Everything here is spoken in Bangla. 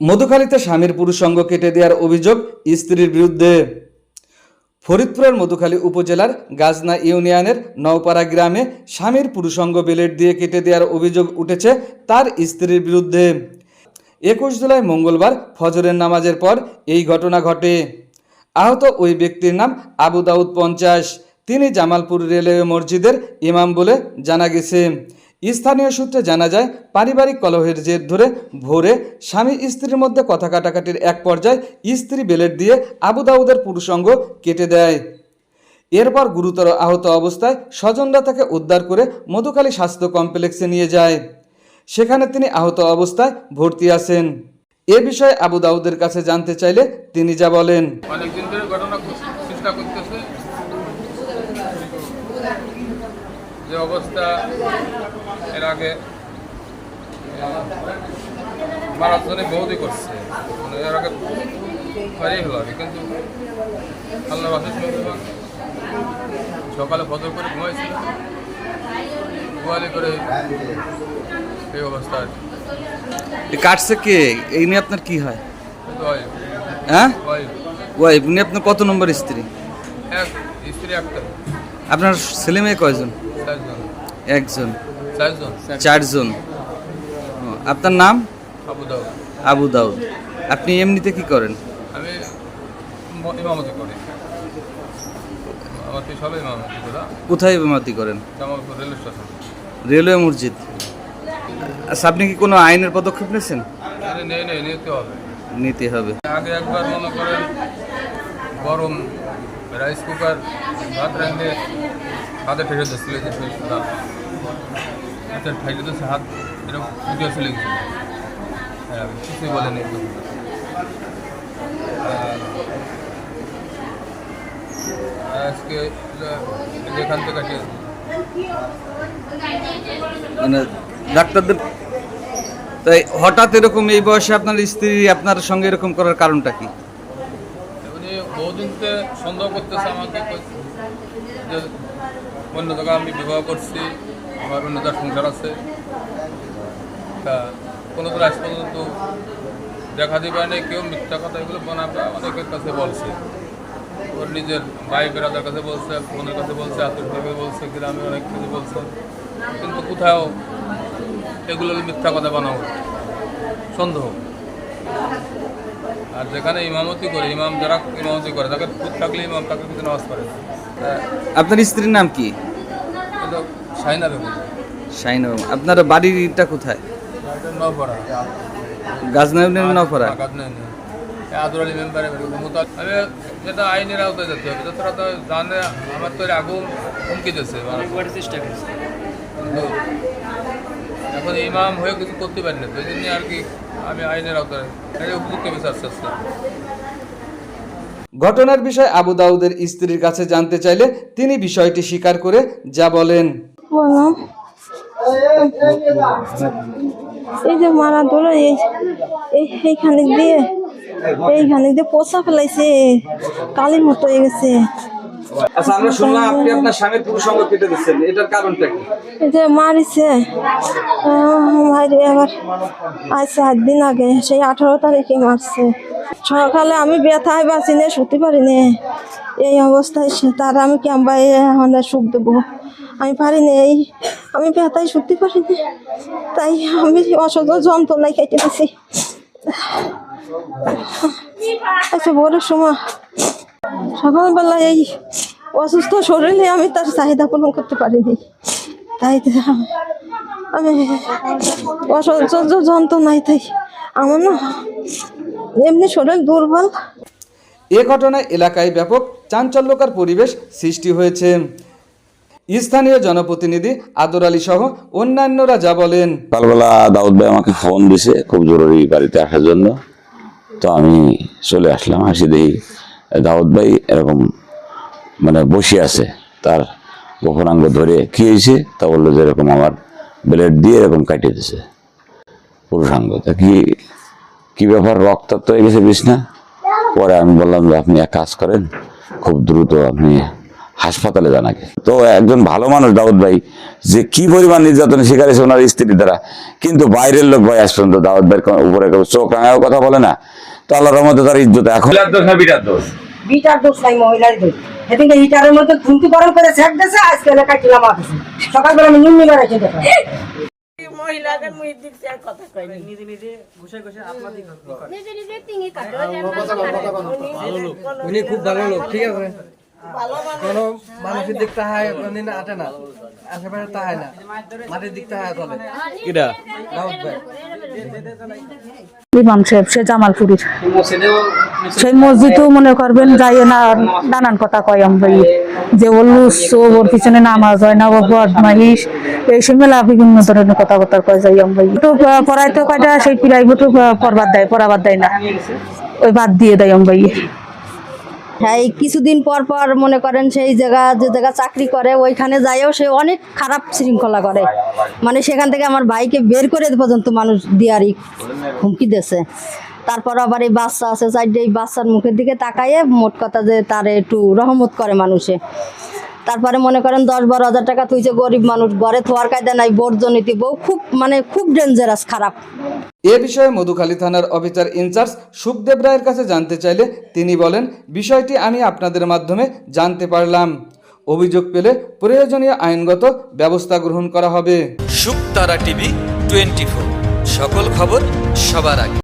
মধুখালীতে স্বামীর পুরুষাঙ্গ কেটে দেওয়ার অভিযোগ স্ত্রীর বিরুদ্ধে। ফরিদপুরের মধুখালী উপজেলার গাজনা ইউনিয়নের নওপাড়া গ্রামে স্বামীর পুরুষাঙ্গ ব্লেড দিয়ে কেটে দেওয়ার অভিযোগ উঠেছে তার স্ত্রীর বিরুদ্ধে। 21 জুলাই মঙ্গলবার ফজরের নামাজের পর এই ঘটনা ঘটে। আহত ওই ব্যক্তির নাম আবু দাউদ 50। তিনি জামালপুর রেলওয়ে মসজিদের ইমাম বলে জানা গেছে। স্থানীয় সূত্রে জানা যায়, পারিবারিক কলহের জের ধরে ভোরে স্বামী স্ত্রীর মধ্যে কথা কাটাকাটির এক পর্যায়ে স্ত্রী ব্লেড দিয়ে আবু দাউদের পুরুষাঙ্গ কেটে দেয়। এরপর গুরুতর আহত অবস্থায় স্বজনরা তাকে উদ্ধার করে মধুখালী স্বাস্থ্য কমপ্লেক্সে নিয়ে যায়। সেখানে তিনি আহত অবস্থায় ভর্তি আছেন। এ বিষয়ে আবু দাউদের কাছে জানতে চাইলে তিনি যা বলেন। অনেকদিন ধরে ঘটনা চেষ্টা করতেছে, যে অবস্থা এর আগে মারার জন্য বহুতই করছে, এর আগে হারিয়ে ফেলা, কিন্তু আল্লাহ বাসের সকালে ফজর করে ঘুমাইছিল, গোয়ালি করে এই অবস্থা। কাটছে কে? এই নিয়ে আপনার কি হয়? হ্যাঁ, ওয়াইফ। উনি আপনার কত নম্বর স্ত্রী? স্ত্রী একটা। আপনার ছেলে মেয়ে কয়জন? একজন। চারজন। আপনার নাম? আবু দাউদ। আবু দাউদ। আপনি এমনিতে কি করেন? আমি ইমামতি করি। আমার সবাই ইমামতি করা। কোথায় ইমামতি করেন? Jamalpur railway station. রেলওয়ে মসজিদ। আচ্ছা, আপনি কি কোনো আইনের পদক্ষেপ নিয়েছেন? নিতে হবে। আগে একবার মনে করেন গরম রাইস কুকার ভাত রাঁধে হাতে ঠেকে দিচ্ছিল, হাতে ঠেকে দিচ্ছে, হাত এরকম ভিডিও চলে গেছিল। হ্যাঁ, কিছুই বলেনি। আজকে যেখান থেকে মানে ডাক্তারদের, তাই হঠাৎ এরকম এই বয়সে আপনার স্ত্রী আপনার সঙ্গে এরকম করার কারণটা কি? উনি বহুদিনকে সন্দেহ করতেছে আমাকে, যে অন্য জায়গায় আমি বিবাহ করছি, আমার অন্য যার সংসার আছে। তা কোনো দিন আজ পর্যন্ত দেখা দিবে না, কেউ মিথ্যা কথা এগুলো বানাবে অনেকের কাছে বলছে, ওর নিজের ভাই বেড়াদের কাছে বলছে, বোনের কাছে বলছে, আত্মীয় কাছে বলছে, গ্রামে অনেক কিছু বলছে, কিন্তু কোথাও এগুলো মিথ্যা কথা বানাবো সন্দেহ। আর যেখানে ইমামতি করে, ইমাম যারা ইমামতি করে তাকে খুব থাকলে ইমাম তাকে কিছু নামাজ পড়ে। আপনার স্ত্রীর নাম কি? শাহিনা বেগম। শাহিনা বেগম। আপনার বাড়িটা কোথায়? নওপাড়া। গাজনা ইউনিয়নের নওপাড়া। গাজনা ইউনিয়ন। আদর আলী মেম্বারে আমি যেটা আইনের আওতায় যেতে হবে, যতটা তো জানে। আমার তো আগেও হুমকি দিচ্ছে, চেষ্টা করছে, কিন্তু এখন ইমাম হয়ে কিছু করতে পারি না, তো এই জন্য আর কি আমি আইনের আওতায় উপযুক্ত বিচার চাচ্ছি। ঘটনার বিষয়ে আবু দাউদের স্ত্রীর কাছে জানতে চাইলে তিনি বিষয়টি স্বীকার করে যা বলেন। এই যে মারা ধরে এইখানে দিয়ে পোষা ফেলাইছে, কালির মতো হয়ে গেছে। আচ্ছা, আমরা শুনলাম আপনি আপনার স্বামীর পুরুষাঙ্গ কেটে দিচ্ছেন, এটার কারণটা কি? এই যে মারিছে, এবার আজ 7 দিন আগে, সেই 18 তারিখে মারছে। সকালে আমি ব্যথায় বাঁচি না, শুতে পারি না। এই অবস্থায় তার আমি কেমন আমাদের সুখ দেবো, আমি পারি না। আমি ব্যথায় শুতে পারি না, তাই আমি অসহ্য যন্ত্রণায় কেটে দিছি। আচ্ছা, ভোরের সময় সকালবেলা এই অসুস্থ শরীরে আমি তার চাহিদা পূরণ করতে পারিনি, তাই আমি অসহ্য যন্ত্রণায়, তাই আমার না এমনি শরীর দুর্বল। এ ঘটনায় এলাকায় ব্যাপক চাঞ্চল্যকর পরিবেশ সৃষ্টি হয়েছে। স্থানীয় জনপ্রতিনিধি আদর আলী সহ অন্যান্যরা যা বলেন। সকালবেলা দাউদ ভাই আমাকে ফোন দিছে খুব জরুরি বাড়িতে আসার জন্য, তো আমি চলে আসলাম। আসি দেখি দাউদ ভাই এরকম মানে বসে আছে, তার গোপনাঙ্গ ধরে কি হয়েছে তা বললো যে এরকম আমার ব্লেড দিয়ে এরকম কাটিয়ে দিছে পুরুষাঙ্গ। তা কি ব্যাপার, রক্তাক্ত হয়ে গেছে বিছনা। পরে আমি বললাম যে আপনি এক কাজ করেন, খুব দ্রুত আপনি হাসপাতালে যান আগে। তো একজন ভালো মানুষ দাউদ ভাই, যে কি পরিমাণ নির্যাতনের শিকার হয়েছে ওনার স্ত্রীর দ্বারা, কিন্তু বাইরের লোক ভাই আজ পর্যন্ত দাউদ ভাইয়ের উপরে কেউ চোখ রাঙাও কথা বলে না। তো আল্লাহর রহমতে তার ইজ্জত এখন বিটার দোষ নাই, মহিলার দোষ। সেদিনকে হিটারের মধ্যে ধুমকি গরম করে সেক দিয়েছে, আজকে এলাকায় ছিলাম আসছে সকালবেলা আমি নুন নিবার এসে দেখা মহিলাদের মুই দিচ্ছি আর কথা কই নিজে নিজে ঘুষে ঘুষে আপনার দিক নিজে নিজে তিঙি কাটো উনি খুব ভালো লোক, ঠিক আছে, কোনো মানুষের দিক তাহায় কোনদিন আটে না, আশেপাশে তাহায় না, মাটির দিক তাহায় চলে। কিরা দাউদ ভাই ইমাম সাহেব সে জামালপুরের সেই মসজিদেও মনে করবেন যাই না, নানান কথা কয় ভাই, যে ও লুচ্ছ, ওর পিছনে নামাজ হয় না, ও বদমাইশ, এই সে মেলা বিভিন্ন ধরনের কথাবার্তা কয় যাই ভাই। একটু পড়াইতে কয়টা সেই প্রাইভেটও পড়াবাদ দেয় না, ওই বাদ দিয়ে দেয় ভাই। হ্যাঁ, এই কিছুদিন পর পর মনে করেন সেই যে জায়গা চাকরি করে ওইখানে যাইও সে অনেক খারাপ শৃঙ্খলা করে, মানে সেখান থেকে আমার ভাইকে বের করে পর্যন্ত মানুষ দিয়ারই হুমকি দিয়েছে। তারপর আবার এই বাচ্চা আছে চারটে, এই বাচ্চার মুখের দিকে তাকাইয়ে মোট কথা যে তারে একটু রহমত করে মানুষে। তারপরে মনে করেন 10-12 হাজার টাকা তুইছে, গরিব মানুষ, ঘরে থোয়ার কায়দা নাই, বর্জনীতি বউ, খুব ডেঞ্জারাস, খারাপ। এ বিষয়ে মধুখালী থানার অফিসার ইনচার্জ সুখদেব রায়ের কাছে জানতে চাইলে তিনি বলেন, বিষয়টি আমি আপনাদের মাধ্যমে জানতে পারলাম, অভিযোগ পেলে প্রয়োজনীয় আইনগত ব্যবস্থা গ্রহণ করা হবে। শুকতারা টিভি 24, সকল খবর সবার আগে।